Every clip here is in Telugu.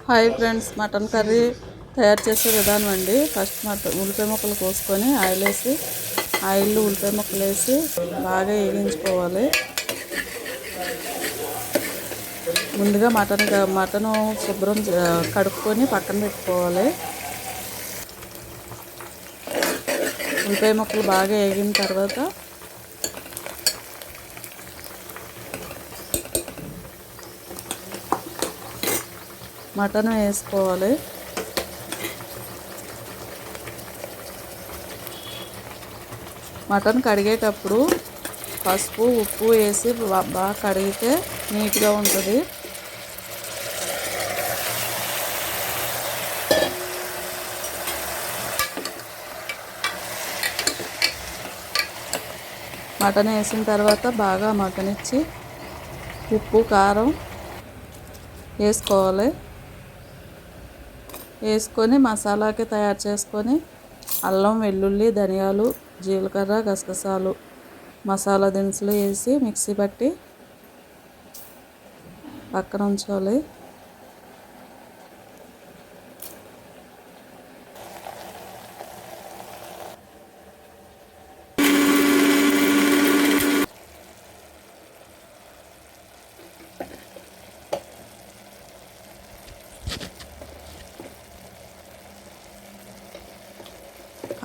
హాయ్ ఫ్రెండ్స్, మటన్ కర్రీ తయారు చేసే విధానం అండి. ఫస్ట్ ఉల్లిపాయ ముక్కలు కోసుకొని ఆయిల్లో ఉల్లిపాయ ముక్కలు వేసి బాగా వేగించుకోవాలి. ముందుగా మటను శుభ్రం కడుక్కొని పక్కన పెట్టుకోవాలి. ఉల్లిపాయ ముక్కలు బాగా వేగిన తర్వాత మటన్ వేసుకోవాలి. మటన్ కడిగేటప్పుడు పసుపు ఉప్పు వేసి బాగా కడిగితే నీట్గా ఉంటుంది. మటన్ వేసిన తర్వాత బాగా మగ్గనిచ్చి ఉప్పు కారం వేసుకోవాలి. వేసుకొని మసాలాకి తయారు చేసుకొని అల్లం వెల్లుల్లి ధనియాలు జీలకర్ర గసగసాలు మసాలా దినుసులు వేసి మిక్సీ పట్టి పక్కన ఉంచాలి.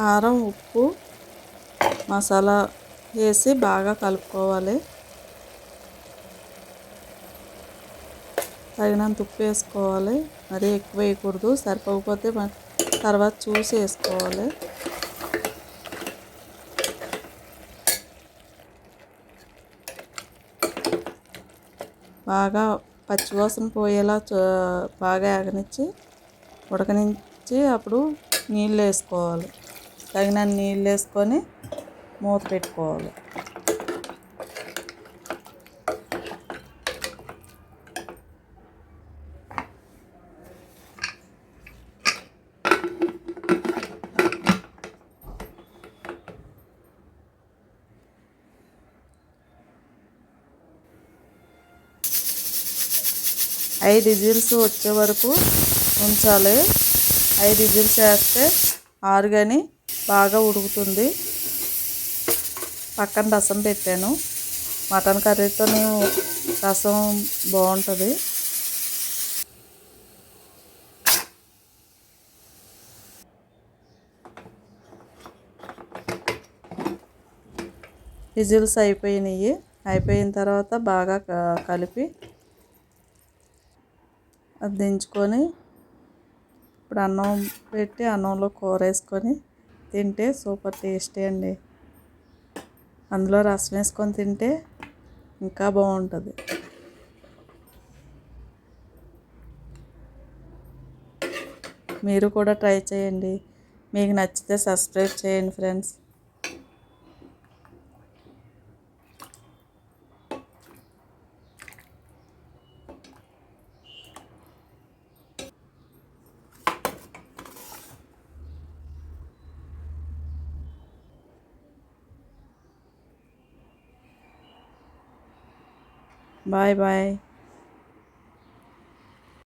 కారం ఉప్పు మసాలా వేసి బాగా కలుపుకోవాలి. తగినంత ఉప్పు వేసుకోవాలి. మరీ ఎక్కువ వేయకూడదు. సరిపోకపోతే తర్వాత చూసి వేసుకోవాలి. బాగా పచ్చివాసన పోయేలా బాగా ఆగనిచ్చి ఉడకనిచ్చి అప్పుడు నీళ్ళు వేసుకోవాలి. తగినన్ని నీళ్ళు వేసుకొని మూత పెట్టుకోవాలి. ఐదు విజిల్స్ వచ్చే వరకు ఉంచాలి. 5 విజిల్స్ వేస్తే ఆరుగాని బాగా ఉడుకుతుంది. పక్కన రసం పెట్టాను. మటన్ కర్రీతో రసం బాగుంటుంది. విజిల్స్ అయిపోయినాయి. అయిపోయిన తర్వాత బాగా కలిపి అది దించుకొని ఇప్పుడు అన్నం పెట్టి అన్నంలో కూర వేసుకొని తింటే సూపర్ టేస్టీ అండి. అందులో రసం వేసుకొని తింటే ఇంకా బాగుంటుంది. మీరు కూడా ట్రై చేయండి. మీకు నచ్చితే సబ్స్క్రైబ్ చేయండి ఫ్రెండ్స్. Bye bye.